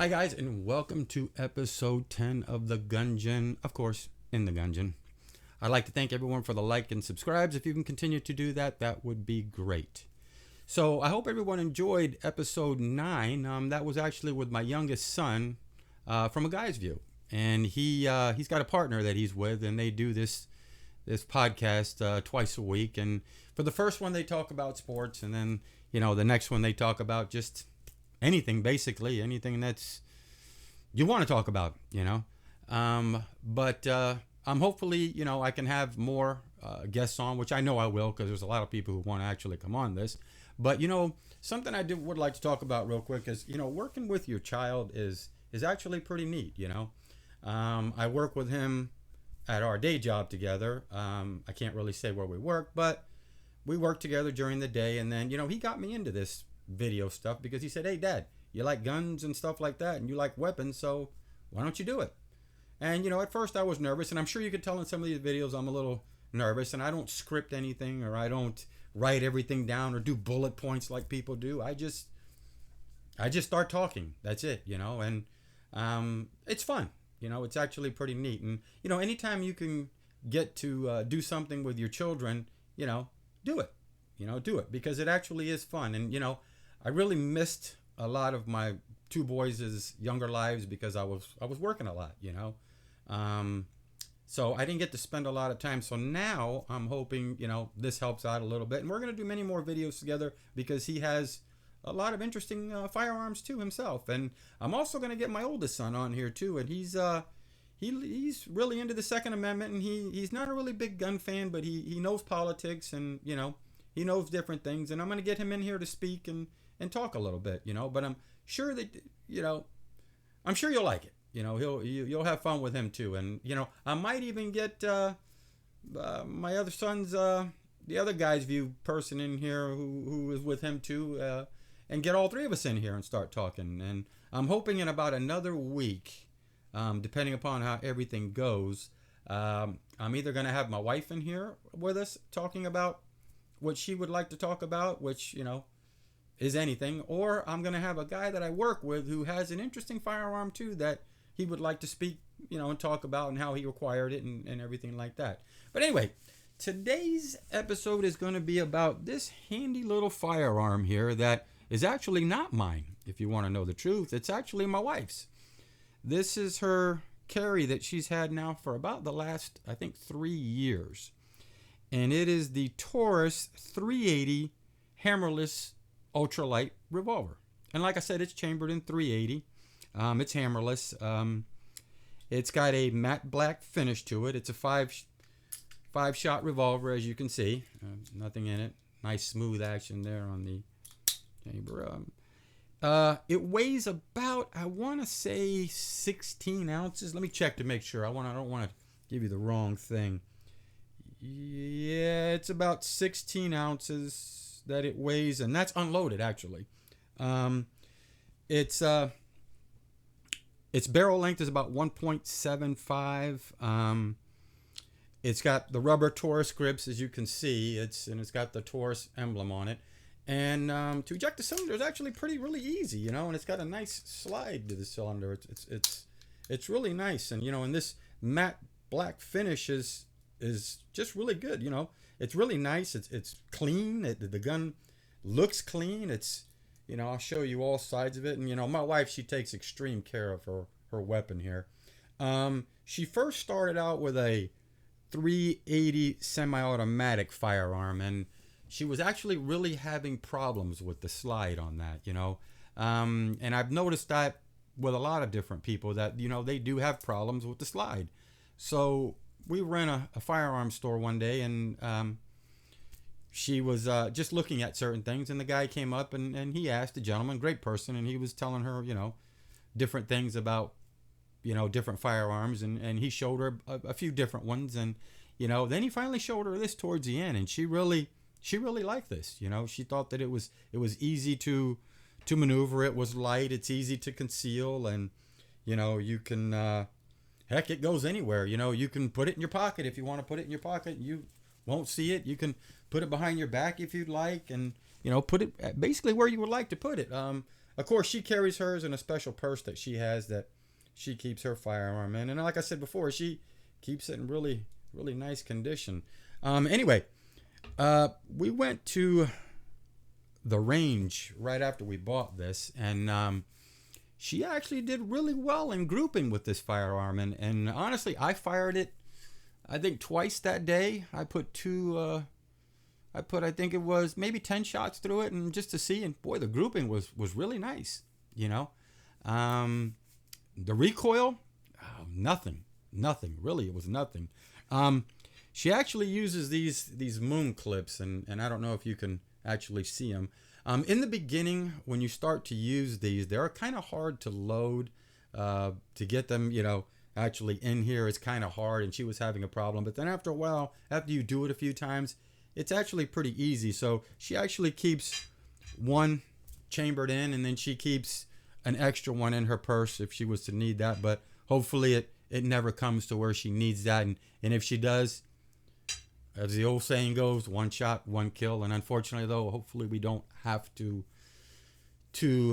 Hi guys, and welcome to episode 10 of the Gungeon, of course, in the Gungeon. I'd like to thank everyone for the like and subscribes. If you can continue to do that, that would be great. So I hope everyone enjoyed episode 9. That was actually with my youngest son from a guy's view. And he's got a partner that he's with, and they do this podcast twice a week. And for the first one, they talk about sports, and then, the next one they talk about just anything, basically anything that's you want to talk about, but I'm hopefully I can have more guests on, which I know I will, because there's a lot of people who want to actually come on this. But something I would like to talk about real quick is working with your child is actually pretty neat. I work with him at our day job together. I can't really say where we work, but we work together during the day. And then he got me into this video stuff because he said, "Hey Dad, you like guns and stuff like that, and you like weapons, so why don't you do it?" And at first I was nervous, and I'm sure you could tell in some of these videos I'm a little nervous, and I don't script anything, or I don't write everything down or do bullet points like people do. I just start talking. That's it, and it's fun. It's actually pretty neat. And anytime you can get to do something with your children, do it. Do it, because it actually is fun. And I really missed a lot of my two boys' younger lives because I was working a lot, so I didn't get to spend a lot of time. So now I'm hoping this helps out a little bit, and we're gonna do many more videos together because he has a lot of interesting firearms too himself. And I'm also gonna get my oldest son on here too, and he's really into the Second Amendment, and he's not a really big gun fan, but he knows politics, and he knows different things, and I'm going to get him in here to speak and talk a little bit, but I'm sure that, I'm sure you'll like it. You'll have fun with him too. And, I might even get my other son's, the other guy's view person in here who is with him too, and get all three of us in here and start talking. And I'm hoping in about another week, depending upon how everything goes, I'm either going to have my wife in here with us talking about what she would like to talk about, which, is anything, or I'm going to have a guy that I work with who has an interesting firearm too that he would like to speak, and talk about, and how he acquired it, and everything like that. But anyway, today's episode is going to be about this handy little firearm here that is actually not mine. If you want to know the truth, it's actually my wife's. This is her carry that she's had now for about the last, I think, 3 years. And it is the Taurus 380 hammerless ultralight revolver. And like I said, it's chambered in 380. It's hammerless. It's got a matte black finish to it. It's a five-shot revolver, as you can see. Nothing in it. Nice smooth action there on the chamber. It weighs about, I want to say, 16 ounces. Let me check to make sure. I don't want to give you the wrong thing. Yeah, it's about 16 ounces that it weighs, and that's unloaded actually. Its barrel length is about 1.75. It's got the rubber Taurus grips, as you can see. It's got the Taurus emblem on it. And to eject the cylinder is actually really easy, and it's got a nice slide to the cylinder. It's really nice, and and this matte black finish is just really good. It's really nice. It's clean. The gun looks clean. It's I'll show you all sides of it. And my wife, she takes extreme care of her weapon here. She first started out with a 380 semi-automatic firearm, and she was actually really having problems with the slide on that. And I've noticed that with a lot of different people that they do have problems with the slide. So we were in a firearms store one day, and she was just looking at certain things, and the guy came up and he asked the gentleman, great person, and he was telling her, different things about, different firearms, and he showed her a few different ones, and, then he finally showed her this towards the end, and she really liked this. She thought that it was easy to maneuver. It was light. It's easy to conceal, and, you can, heck, it goes anywhere. You can put it in your pocket if you want to put it in your pocket. You won't see it. You can put it behind your back if you'd like, and put it basically where you would like to put it. of course, she carries hers in a special purse that she has that she keeps her firearm in. And like I said before, she keeps it in really, really nice condition. Anyway, we went to the range right after we bought this, and she actually did really well in grouping with this firearm. And honestly, I fired it, I think, twice that day. I put I think it was maybe 10 shots through it, and just to see, and boy, the grouping was really nice, you know. The recoil, nothing, really, it was nothing. She actually uses these moon clips, and I don't know if you can actually see them. In the beginning, when you start to use these, they're kind of hard to load, to get them, you know, actually in here. It's kind of hard, and she was having a problem. But then after a while, after you do it a few times, it's actually pretty easy. So she actually keeps one chambered in, and then she keeps an extra one in her purse if she was to need that. But hopefully it never comes to where she needs that. And if she does, as the old saying goes, one shot, one kill. And unfortunately, though, hopefully we don't have to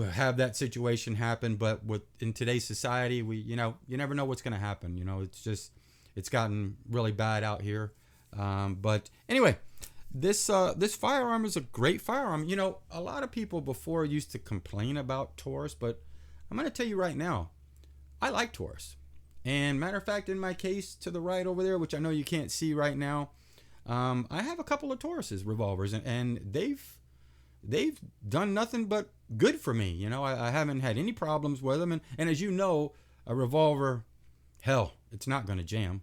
have that situation happen. But in today's society, you never know what's going to happen. You know, it's gotten really bad out here. But anyway, this firearm is a great firearm. You know, a lot of people before used to complain about Taurus, but I'm going to tell you right now, I like Taurus. And matter of fact, in my case to the right over there, which I know you can't see right now, I have a couple of Tauruses revolvers, and they've done nothing but good for me. You know, I haven't had any problems with them. And as you know, a revolver, hell, it's not going to jam.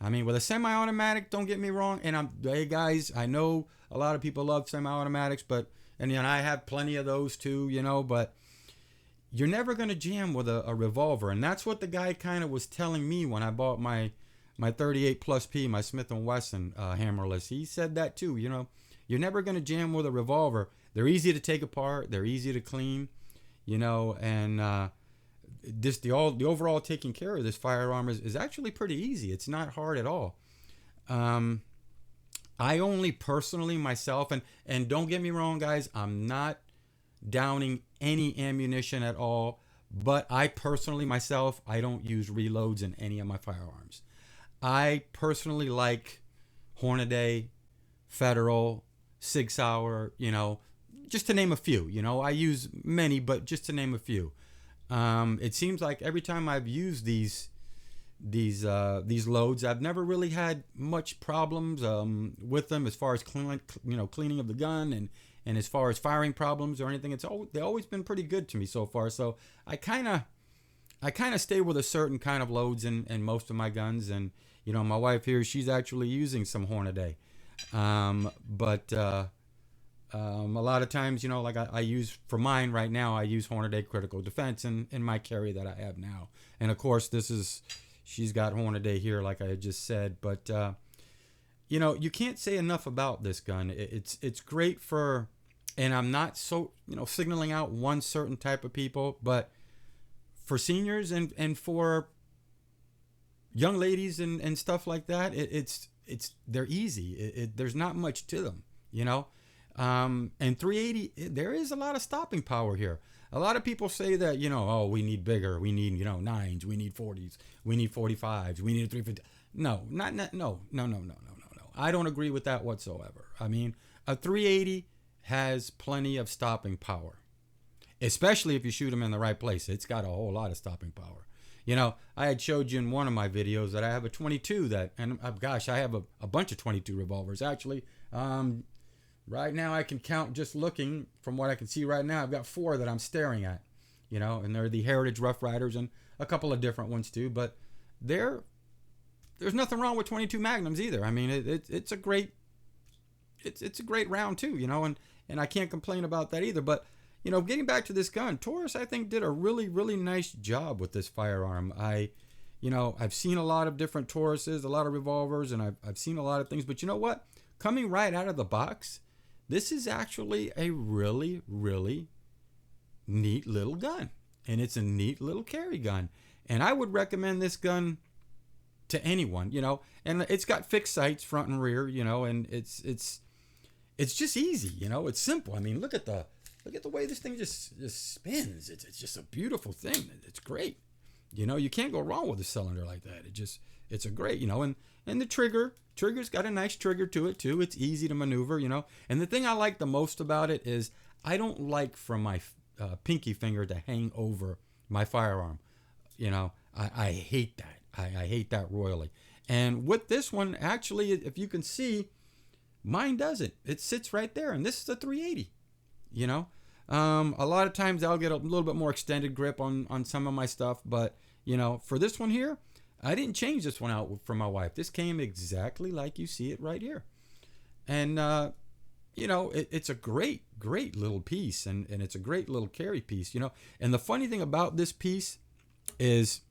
I mean, with a semi-automatic, don't get me wrong. And hey guys, I know a lot of people love semi-automatics, and you know, I have plenty of those too, you know, but you're never going to jam with a revolver. And that's what the guy kind of was telling me when I bought my 38 plus P, my Smith & Wesson hammerless. He said that too, you know, you're never going to jam with a revolver. They're easy to take apart. They're easy to clean, you know, and the overall taking care of this firearm is actually pretty easy. It's not hard at all. I only personally myself, and don't get me wrong, guys, I'm not downing any ammunition at all, but I personally myself, I don't use reloads in any of my firearms. I personally like Hornady, Federal, Sig Sauer, you know, just to name a few. You know, I use many, but just to name a few. It seems like every time I've used these loads, I've never really had much problems with them as far as cleaning of the gun and as far as firing problems or anything. They've always been pretty good to me so far. So I kind of stay with a certain kind of loads in most of my guns. And you know, my wife here, she's actually using some Hornady, but a lot of times, you know, like I use for mine right now, I use Hornady Critical Defense in my carry that I have now. And of course, she's got Hornady here, like I had just said. But you know, you can't say enough about this gun. It's great for, and I'm not so, you know, signaling out one certain type of people, but for seniors and for young ladies and stuff like that, they're easy. There's not much to them, you know. And 380, there is a lot of stopping power here. A lot of people say that, you know, oh, we need bigger, we need, you know, 9s, we need 40s, we need 45s, we need a 350. No. I don't agree with that whatsoever. I mean, a 380 has plenty of stopping power, especially if you shoot them in the right place. It's got a whole lot of stopping power. You know, I had showed you in one of my videos that I have a 22 and gosh, I have a bunch of 22 revolvers actually. Right now I can count, just looking from what I can see right now, I've got 4 that I'm staring at, you know, and they're the Heritage Rough Riders and a couple of different ones too, but there's nothing wrong with 22 Magnums either. I mean, it's a great round too, you know, and I can't complain about that either. But, you know, getting back to this gun, Taurus, I think, did a really, really nice job with this firearm. I've seen a lot of different Tauruses, a lot of revolvers, and I've seen a lot of things, but you know what? Coming right out of the box, this is actually a really, really neat little gun. And it's a neat little carry gun. And I would recommend this gun to anyone, you know. And it's got fixed sights front and rear, you know, and it's just easy, you know. It's simple. I mean, look at the look at the way this thing just spins. It's just a beautiful thing. It's great. You know, you can't go wrong with a cylinder like that. It's a great, you know, and the trigger's got a nice trigger to it too. It's easy to maneuver, you know. And the thing I like the most about it is I don't like for my pinky finger to hang over my firearm. You know, I hate that. I hate that royally. And with this one, actually, if you can see, mine doesn't. It sits right there, and this is a 380. You know, a lot of times I'll get a little bit more extended grip on some of my stuff, but you know, for this one here, I didn't change this one out for my wife. This came exactly like you see it right here, and you know, it's a great little piece, and it's a great little carry piece. You know, and the funny thing about this piece is,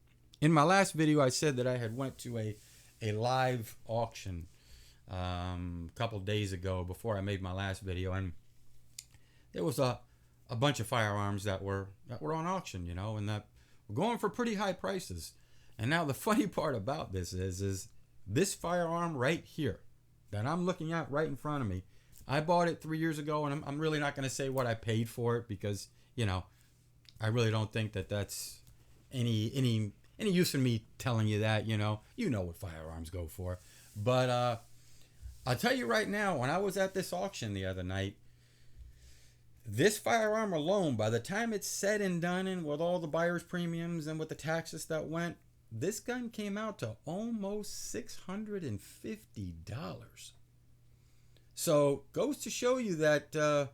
in my last video, I said that I had went to a live auction a couple days ago before I made my last video, and there was a bunch of firearms that were on auction, you know, and that were going for pretty high prices. And now the funny part about this is this firearm right here that I'm looking at right in front of me. I bought it 3 years ago, and I'm really not going to say what I paid for it because, you know, I really don't think that that's any use in me telling you that. You know what firearms go for. But I'll tell you right now, when I was at this auction the other night, this firearm alone, by the time it's said and done, and with all the buyer's premiums and with the taxes that went, this gun came out to almost $650. So goes to show you that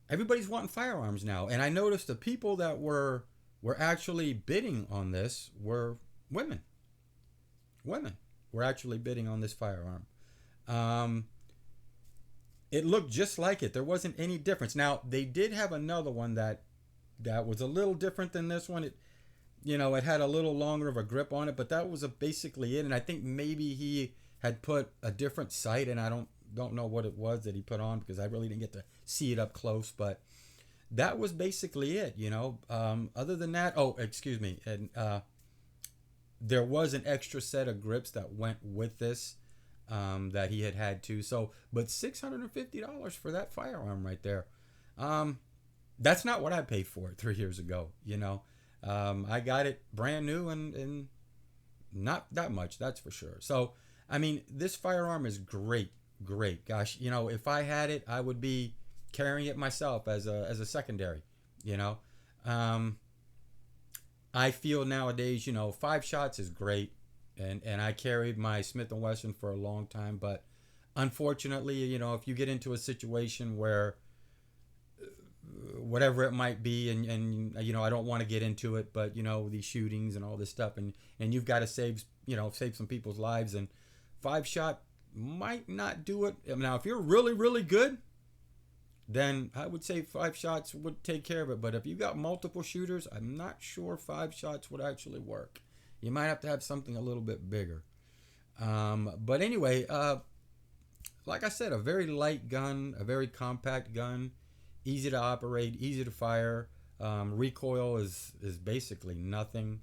everybody's wanting firearms now. And I noticed the people that were actually bidding on this were women. Women were actually bidding on this firearm. It looked just like it. There wasn't any difference. Now, they did have another one that was a little different than this one. It, you know, it had a little longer of a grip on it, but that was basically it. And I think maybe he had put a different sight, and I don't know what it was that he put on because I really didn't get to see it up close. But that was basically it, you know. Other than that, oh, excuse me, and there was an extra set of grips that went with this. That he had too. So, but $650 for that firearm right there. That's not what I paid for it 3 years ago. You know, I got it brand new and not that much, that's for sure. So, I mean, this firearm is great. Gosh, you know, if I had it, I would be carrying it myself as a secondary. You know, I feel nowadays, you know, 5 shots is great. And I carried my Smith & Wesson for a long time, but unfortunately, you know, if you get into a situation where whatever it might be, and you know, I don't want to get into it, but you know, these shootings and all this stuff, and you've got to save some people's lives, and 5 shot might not do it. Now, if you're really good, then I would say 5 shots would take care of it. But if you got multiple shooters, I'm not sure 5 shots would actually work. You might have to have something a little bit bigger. But anyway, like I said, a very light gun, a very compact gun, easy to operate, easy to fire. Recoil is basically nothing.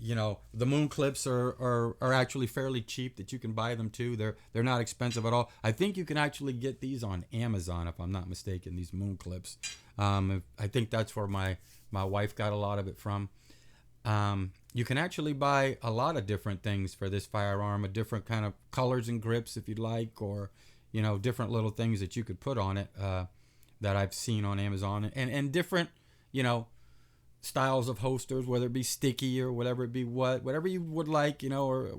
You know, the moon clips are actually fairly cheap that you can buy them too. They're not expensive at all. I think you can actually get these on Amazon if I'm not mistaken, these moon clips. I think that's where my wife got a lot of it from. You can actually buy a lot of different things for this firearm, a different kind of colors and grips if you'd like, or, you know, different little things that you could put on it that I've seen on Amazon, and different, you know, styles of holsters, whether it be sticky or whatever it be, whatever you would like, you know, or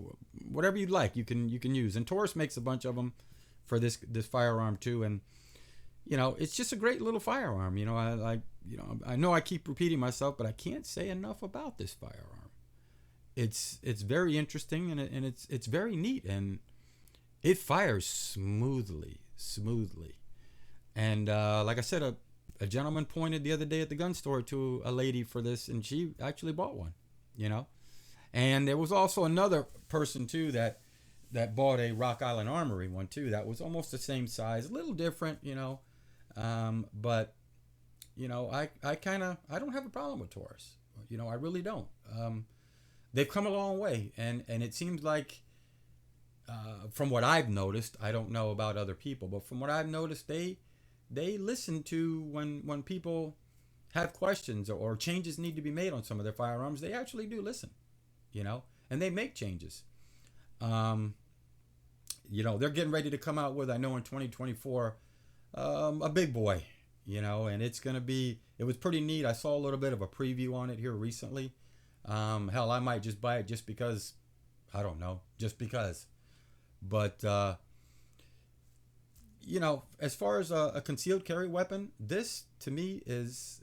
whatever you'd like, you can use. And Taurus makes a bunch of them for this firearm too, and you know, it's just a great little firearm. You know, I know I keep repeating myself, but I can't say enough about this firearm. It's very interesting, and it's very neat, and it fires smoothly. And like I said, a gentleman pointed the other day at the gun store to a lady for this, and she actually bought one. You know, and there was also another person too that bought a Rock Island Armory one too. That was almost the same size, a little different, you know. But you know, I don't have a problem with Taurus. You know, I really don't. They've come a long way, and it seems like from what I've noticed, I don't know about other people, but from what I've noticed, they they listen to when people have questions or changes need to be made on some of their firearms. They actually do listen, you know, and they make changes. Um, you know, they're getting ready to come out with, I know in 2024, a big boy, you know, and it's going to be, it was pretty neat. I saw a little bit of a preview on it here recently. Hell, I might just buy it just because, I don't know, just because. But, you know, as far as a concealed carry weapon, this to me is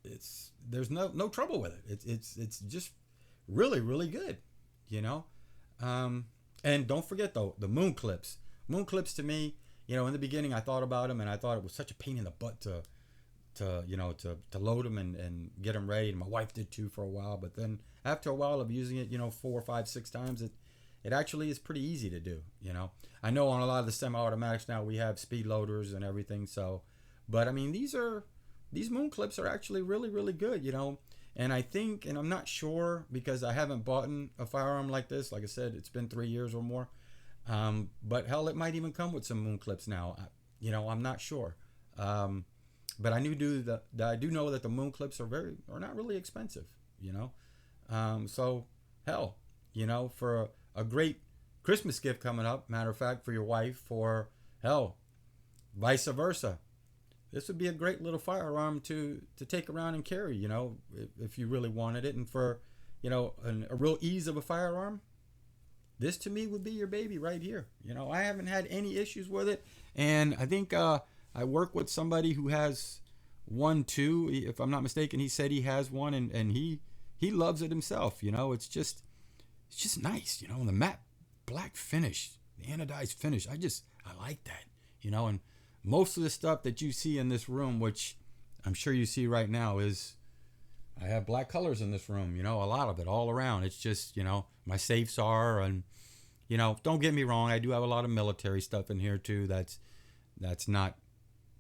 it's there's no trouble with it. It's just really really good, you know. And don't forget though the moon clips. Moon clips to me, you know, in the beginning I thought about them and I thought it was such a pain in the butt to you know to load them and get them ready. And my wife did too for a while, but then after a while of using it, you know, 4, 5, 6 times, it actually is pretty easy to do, you know. I know on a lot of the semi-automatics now we have speed loaders and everything, so, but I mean these moon clips are actually really really good, you know. And I think, and I'm not sure because I haven't bought a firearm like this. Like I said, it's been 3 years or more. But hell, it might even come with some moon clips now. You know, I'm not sure. But I do know that the moon clips are not really expensive. You know, so hell, you know, for a great Christmas gift coming up. Matter of fact, for your wife, for hell, vice versa. This would be a great little firearm to take around and carry, you know, if you really wanted it. And for, you know, a real ease of a firearm, this to me would be your baby right here. You know, I haven't had any issues with it. And I think I work with somebody who has one too, if I'm not mistaken. He said he has one and he loves it himself. You know, it's just nice, you know, and the matte black finish, the anodized finish. I like that, you know. And most of the stuff that you see in this room, which I'm sure you see right now, is I have black colors in this room, you know, a lot of it all around. It's just, you know, my safes are, and, you know, don't get me wrong, I do have a lot of military stuff in here too that's not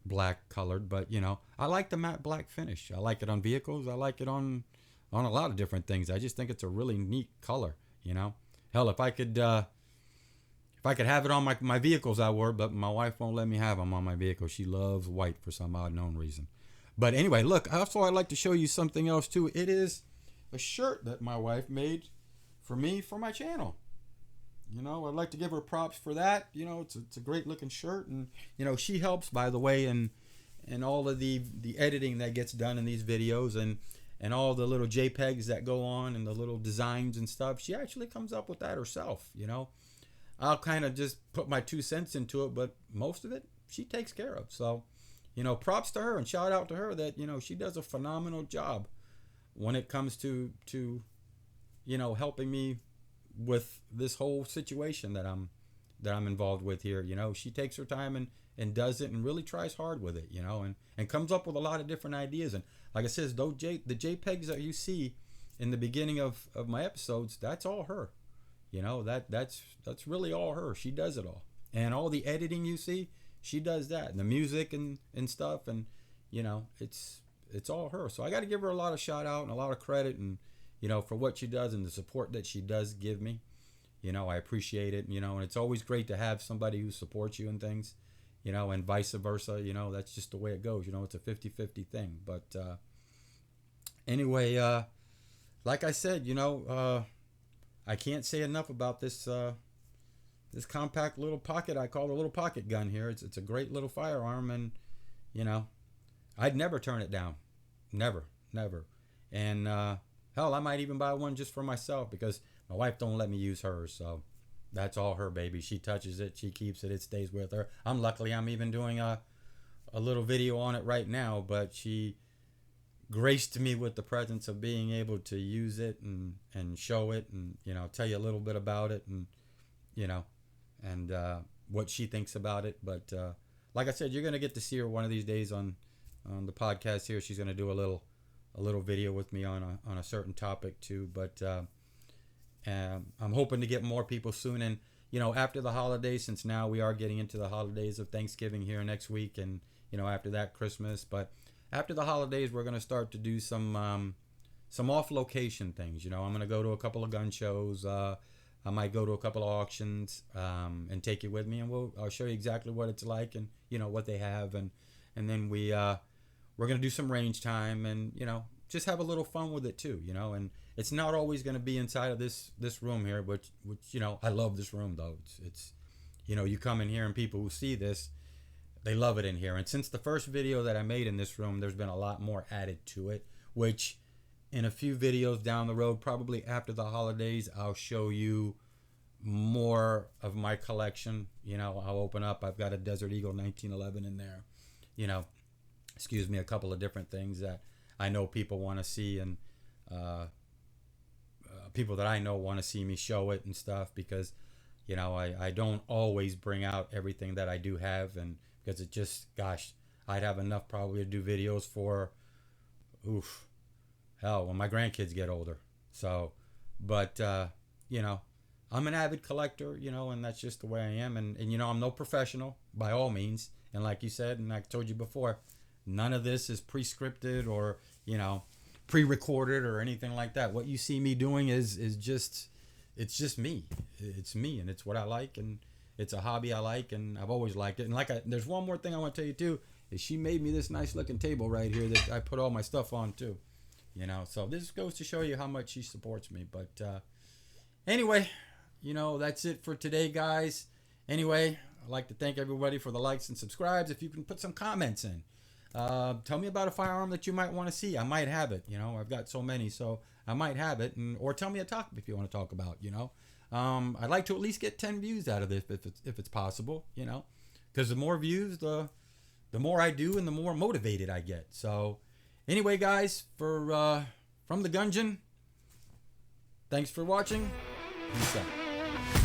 black colored, but, you know, I like the matte black finish. I like it on vehicles. I like it on a lot of different things. I just think it's a really neat color, you know. Hell, if I could have it on my vehicles, I would, but my wife won't let me have them on my vehicle. She loves white for some odd known reason. But anyway, look, also I'd like to show you something else too. It is a shirt that my wife made for me for my channel. You know, I'd like to give her props for that. You know, it's a great looking shirt, and you know, she helps, by the way, in all of the editing that gets done in these videos and all the little JPEGs that go on and the little designs and stuff. She actually comes up with that herself, you know. I'll kind of just put my 2 cents into it, but most of it she takes care of. So, you know, props to her and shout out to her that, you know, she does a phenomenal job when it comes to you know, helping me with this whole situation that I'm involved with here. You know, she takes her time and does it and really tries hard with it, you know, and comes up with a lot of different ideas. And like I said, the JPEGs that you see in the beginning of my episodes, that's all her. You know, that's really all her. She does it all. And all the editing you see, she does that. And the music and stuff. And, you know, it's all her. So I got to give her a lot of shout out and a lot of credit, and, you know, for what she does and the support that she does give me. You know, I appreciate it, you know, and it's always great to have somebody who supports you and things, you know, and vice versa. You know, that's just the way it goes. You know, it's a 50-50 thing. But anyway, like I said, you know, I can't say enough about this this compact little pocket. I call it a little pocket gun here. It's a great little firearm, and you know, I'd never turn it down, never. And hell, I might even buy one just for myself because my wife don't let me use hers. So that's all her, baby. She touches it, she keeps it, it stays with her. I'm even doing a little video on it right now, but she graced me with the presence of being able to use it and show it, and you know, tell you a little bit about it, and you know, and what she thinks about it. But like I said, you're gonna get to see her one of these days on the podcast here. She's gonna do a little video with me on a certain topic too. But I'm hoping to get more people soon, and you know, after the holidays, since now we are getting into the holidays of Thanksgiving here next week, and you know, after that Christmas. But after the holidays, we're going to start to do some off-location things. You know, I'm going to go to a couple of gun shows. I might go to a couple of auctions and take you with me, and I'll show you exactly what it's like, and what they have, and then we're gonna do some range time, and just have a little fun with it too, and it's not always gonna be inside of this room here, which I love this room though. It's you come in here and people who see this, they love it in here. And since the first video that I made in this room, there's been a lot more added to it, which in a few videos down the road, probably after the holidays, I'll show you more of my collection. I'll open up. I've got a Desert Eagle 1911 in there. Excuse me, a couple of different things that I know people want to see, and people that I know want to see me show it and stuff, because I don't always bring out everything that I do have, and because it just, gosh, I'd have enough probably to do videos for, hell, when my grandkids get older. So, but I'm an avid collector, and that's just the way I am. And I'm no professional by all means. And like you said, and I told you before, none of this is pre-scripted or, pre-recorded or anything like that. What you see me doing is just, it's just me. It's me, and it's what I like, and it's a hobby I like, and I've always liked it. And there's one more thing I want to tell you too, is she made me this nice looking table right here that I put all my stuff on too. So this goes to show you how much she supports me. But anyway, that's it for today, guys. Anyway, I'd like to thank everybody for the likes and subscribes. If you can put some comments in, tell me about a firearm that you might want to see. I might have it. I've got so many, so I might have it. Or tell me a topic if you want to talk about. I'd like to at least get 10 views out of this if it's possible. Because the more views, the more I do, and the more motivated I get. So anyway, guys, from the Gungeon, thanks for watching. Peace out.